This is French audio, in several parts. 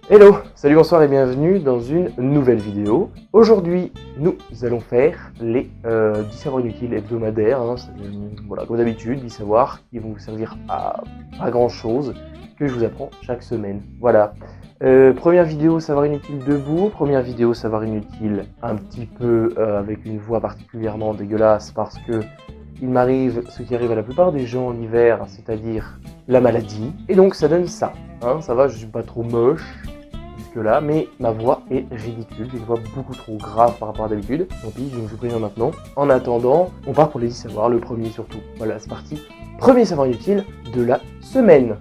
Hello, salut, bonsoir et bienvenue dans une nouvelle vidéo. Aujourd'hui, nous allons faire les 10 savoirs inutiles hebdomadaires. Voilà, comme d'habitude, 10 savoirs qui vont vous servir à pas grand chose, que je vous apprends chaque semaine. Voilà. Première vidéo savoir inutile debout, première vidéo savoir inutile un petit peu avec une voix particulièrement dégueulasse parce que il m'arrive ce qui arrive à la plupart des gens en hiver, c'est-à-dire la maladie. Et donc ça donne ça. Hein, ça va, je suis pas trop moche jusque-là, mais ma voix est ridicule. J'ai une voix beaucoup trop grave par rapport à d'habitude. Tant pis, je vous préviens maintenant. En attendant, on part pour les 10 savoirs, le premier surtout. Voilà, c'est parti. Premier savoir inutile de la semaine.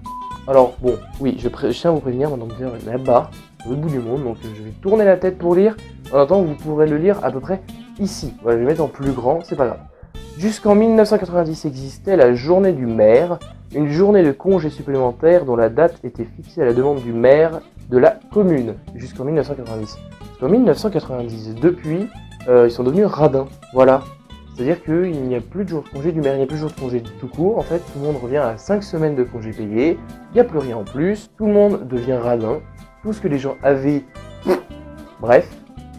Alors, bon, oui, je tiens à vous prévenir, maintenant de dire là-bas, au bout du monde, donc je vais tourner la tête pour lire. En attendant, vous pourrez le lire à peu près ici. Voilà, je vais mettre en plus grand, c'est pas grave. Jusqu'en 1990 existait la journée du maire, une journée de congé supplémentaire dont la date était fixée à la demande du maire de la commune. Jusqu'en 1990. Jusqu'en 1990, depuis, ils sont devenus radins. Voilà. C'est-à-dire qu'il n'y a plus de jour de congé du maire, il n'y a plus de jour de congé tout court. En fait, tout le monde revient à 5 semaines de congé payé, il n'y a plus rien en plus, tout le monde devient radin. Tout ce que les gens avaient... Bref.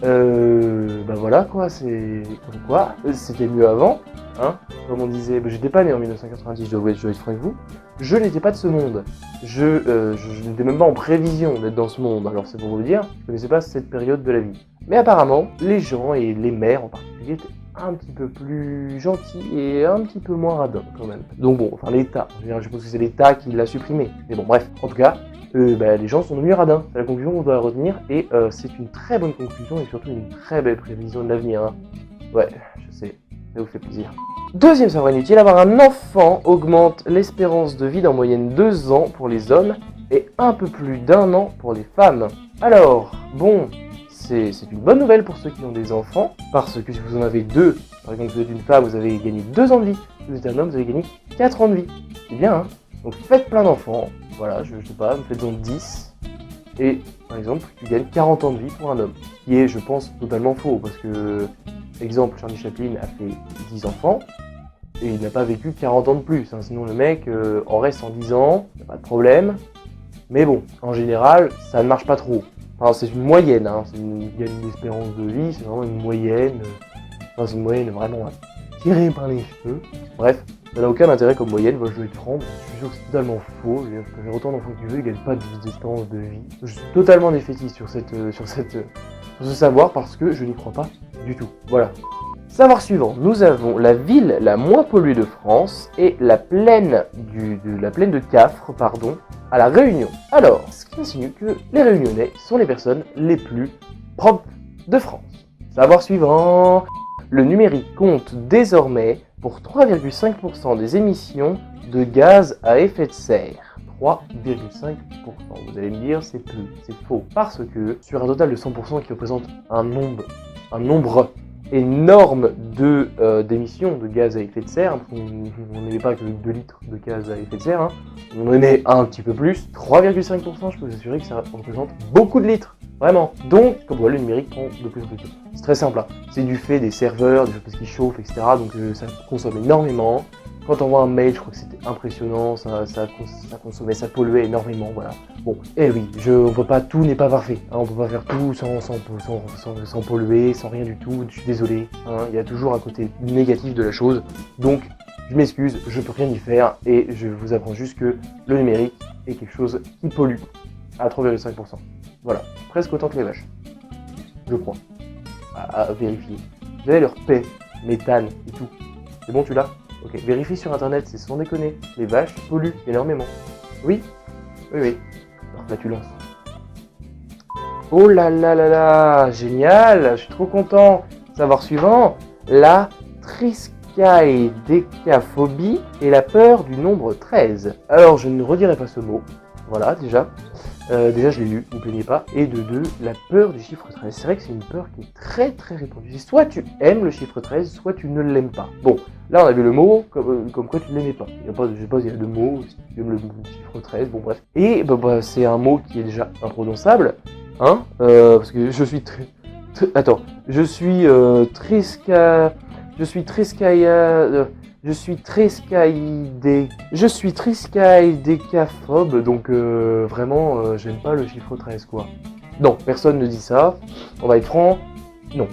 Bah voilà quoi, c'est comme quoi, c'était mieux avant, hein, comme on disait, j'étais pas né en 1990, je dois être franc avec vous, je n'étais pas de ce monde, je n'étais même pas en prévision d'être dans ce monde, alors c'est pour vous le dire, je connaissais pas cette période de la vie. Mais apparemment, les gens et les maires en particulier étaient un petit peu plus gentils et un petit peu moins radins quand même. Donc bon, enfin l'État, je pense que c'est l'État qui l'a supprimé, mais bon bref, en tout cas, les gens sont devenus radins. C'est la conclusion qu'on doit retenir et c'est une très bonne conclusion et surtout une très belle prévision de l'avenir. Hein. Ouais, je sais, ça vous fait plaisir. Deuxième savoir inutile, avoir un enfant augmente l'espérance de vie d'en moyenne 2 ans pour les hommes et un peu plus d'1 an pour les femmes. Alors, bon, c'est une bonne nouvelle pour ceux qui ont des enfants parce que si vous en avez 2, par exemple si vous êtes une femme, vous avez gagné 2 ans de vie. Si vous êtes un homme, vous avez gagné 4 ans de vie. C'est bien, hein. Donc faites plein d'enfants. Voilà, je sais pas, faites-en 10, et par exemple, tu gagnes 40 ans de vie pour un homme. Ce qui est, je pense, totalement faux, parce que, exemple, Charlie Chaplin a fait 10 enfants, et il n'a pas vécu 40 ans de plus, hein, sinon le mec en reste 110 ans, y a pas de problème. Mais bon, en général, ça ne marche pas trop. Enfin, c'est une moyenne, hein, il y a une espérance de vie, c'est vraiment une moyenne, c'est une moyenne vraiment tirée par les cheveux. Bref. Ça n'a aucun intérêt comme moyenne, moi je vais être franc, je suis sûr que c'est totalement faux, je peux faire autant d'enfants que tu veux, ils ne gagnent pas d'espérance de vie. Je suis totalement défaitiste sur ce savoir parce que je n'y crois pas du tout. Voilà. Savoir suivant, nous avons la ville la moins polluée de France et la plaine de Cafre, à La Réunion. Alors, ce qui insinue que les Réunionnais sont les personnes les plus propres de France. Savoir suivant, le numérique compte désormais pour 3,5% des émissions de gaz à effet de serre. 3,5%. Vous allez me dire, c'est peu, c'est faux. Parce que sur un total de 100% qui représente un nombre énorme d'émissions de gaz à effet de serre, on n'émet pas que 2 litres de gaz à effet de serre, hein, on en émet un petit peu plus, 3,5%, je peux vous assurer que ça représente beaucoup de litres. Vraiment. Donc, comme voilà, le numérique prend de plus en plus. C'est très simple. Hein. C'est du fait des serveurs, parce qu'ils chauffent, etc. Donc ça consomme énormément. Quand on voit un mail, je crois que c'était impressionnant. Ça consommait, ça polluait énormément. Voilà. Bon, et oui, on peut pas, tout n'est pas parfait. Hein, on peut pas faire tout sans polluer, sans rien du tout. Je suis désolé. Hein, il y a toujours un côté négatif de la chose. Donc, je m'excuse, je peux rien y faire. Et je vous apprends juste que le numérique est quelque chose qui pollue à 3,5%. Voilà, presque autant que les vaches, je crois, à vérifier. Vous avez leur paix, méthane et tout. C'est bon, tu l'as? Ok, vérifie sur internet, c'est sans déconner. Les vaches polluent énormément. Oui. Alors, flatulence. Oh là là là là, génial, je suis trop content. Savoir suivant, la triskaïdécaphobie et la peur du nombre 13. Alors, je ne redirai pas ce mot. Voilà, déjà, je l'ai lu, ne vous plaignez pas. Et de 2, la peur du chiffre 13. C'est vrai que c'est une peur qui est très très répandue. Soit tu aimes le chiffre 13, soit tu ne l'aimes pas. Bon, là on a vu le mot, comme quoi tu ne l'aimais pas. Je sais pas s'il y a 2 mots, si tu aimes le chiffre 13, bon bref. Et c'est un mot qui est déjà imprononçable, hein, parce que je suis Je suis très skydeckaphobe, donc vraiment, j'aime pas le chiffre 13, quoi. Non, personne ne dit ça. On va être franc. Non.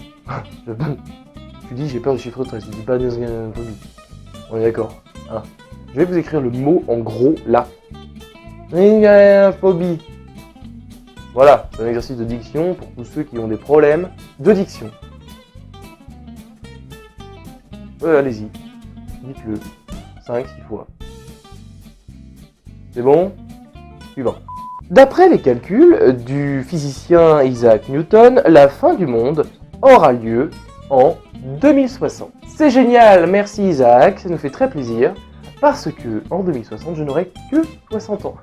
Tu dis j'ai peur du chiffre 13, tu dis pas de phobie. On est d'accord. Hein. Je vais vous écrire le mot en gros là. Phobie. Voilà, c'est un exercice de diction pour tous ceux qui ont des problèmes de diction. Allez-y, dites-le. 5, 6 fois. C'est bon? Suivant. D'après les calculs du physicien Isaac Newton, la fin du monde aura lieu en 2060. C'est génial, merci Isaac, ça nous fait très plaisir, parce que en 2060, je n'aurai que 60 ans.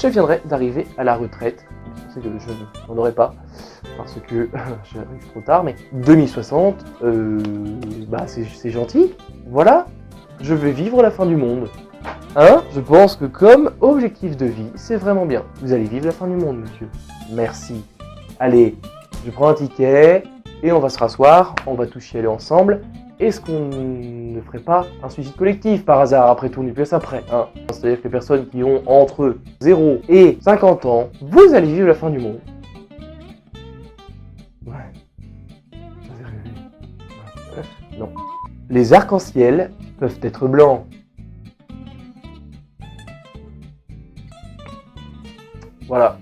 Je viendrai d'arriver à la retraite. Je sais que je n'en aurai pas, parce que j'arrive trop tard, mais 2060, c'est gentil. Voilà, je vais vivre la fin du monde. Hein? Je pense que comme objectif de vie, c'est vraiment bien. Vous allez vivre la fin du monde, monsieur. Merci. Allez, je prends un ticket et on va se rasseoir, on va tous chialer ensemble. Est-ce qu'on ne ferait pas un suicide collectif par hasard? Après tout, on n'est plus après. Hein? C'est-à-dire que les personnes qui ont entre 0 et 50 ans, vous allez vivre la fin du monde. Ouais. Non. Les arcs-en-ciel peuvent être blancs. Voilà.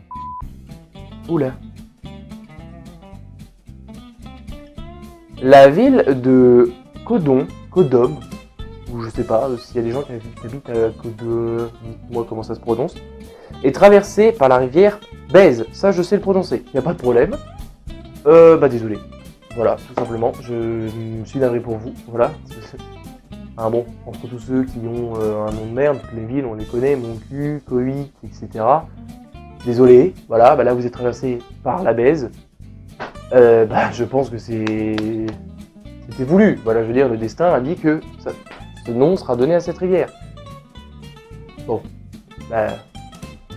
Oula. La ville de Codom, ou je sais pas, s'il y a des gens qui habitent à Codom, dites-moi comment ça se prononce, est traversée par la rivière Bèze. Ça, je sais le prononcer, il n'y a pas de problème. Désolé. Voilà, tout simplement, je me suis navré pour vous, voilà. Bon, entre tous ceux qui ont un nom de merde, toutes les villes, on les connaît, mon cul, Coïc, etc. Désolé, voilà, là vous êtes traversé par la Bèze. Je pense que c'était voulu. Voilà, je veux dire, le destin a dit que ce nom sera donné à cette rivière. Bon,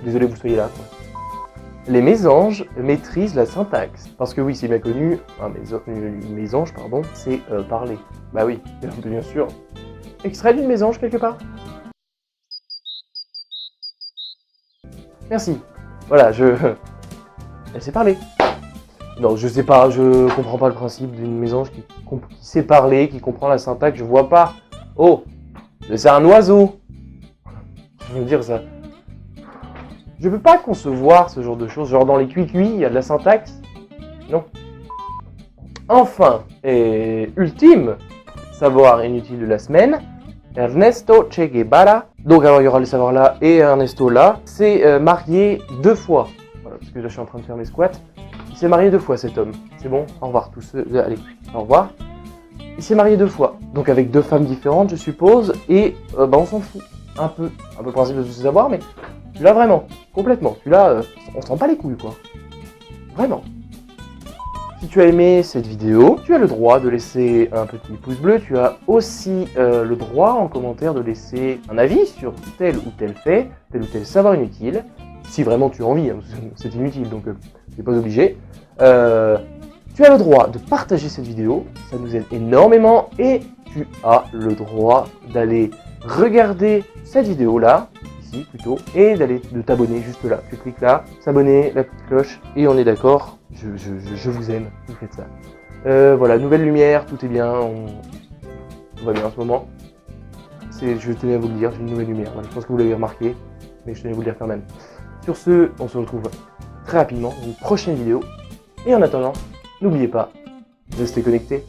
désolé que vous soyez là, quoi. Les mésanges maîtrisent la syntaxe. Parce que oui, c'est bien connu, mésange, c'est parler. Bah oui, bien sûr. Extrait d'une mésange quelque part? Merci. Voilà, elle sait parler. Non, je sais pas, je comprends pas le principe d'une mésange qui sait parler, qui comprend la syntaxe, je vois pas. Oh, c'est un oiseau. Je veux dire ça. Je peux pas concevoir ce genre de choses, genre dans les cuicuis, il y a de la syntaxe. Non. Enfin, et ultime savoir inutile de la semaine, Ernesto Che Guevara. Donc alors il y aura le savoir là et Ernesto là. C'est marié 2 fois. Voilà, parce que là je suis en train de faire mes squats. Il s'est marié 2 fois cet homme. C'est bon, au revoir tous ceux. Allez, au revoir. Il s'est marié 2 fois. Donc avec 2 femmes différentes je suppose. Et on s'en fout. Un peu le principe de tout savoir, mais tu l'as vraiment. Complètement. Tu l'as. On s'en pas les couilles quoi. Vraiment. Si tu as aimé cette vidéo, tu as le droit de laisser un petit pouce bleu. Tu as aussi le droit en commentaire de laisser un avis sur tel ou tel fait, tel ou tel savoir inutile. Si vraiment tu as envie, hein, c'est inutile donc tu n'es pas obligé. Tu as le droit de partager cette vidéo, ça nous aide énormément. Et tu as le droit d'aller regarder cette vidéo là, ici plutôt, et de t'abonner juste là. Tu cliques là, s'abonner, la petite cloche, et on est d'accord. Je vous aime, vous faites ça. Voilà, nouvelle lumière, tout est bien, tout va bien en ce moment. Je tenais à vous le dire, j'ai une nouvelle lumière. Voilà, je pense que vous l'avez remarqué, mais je tenais à vous le dire quand même. Sur ce, on se retrouve très rapidement dans une prochaine vidéo. Et en attendant, n'oubliez pas, restez connectés.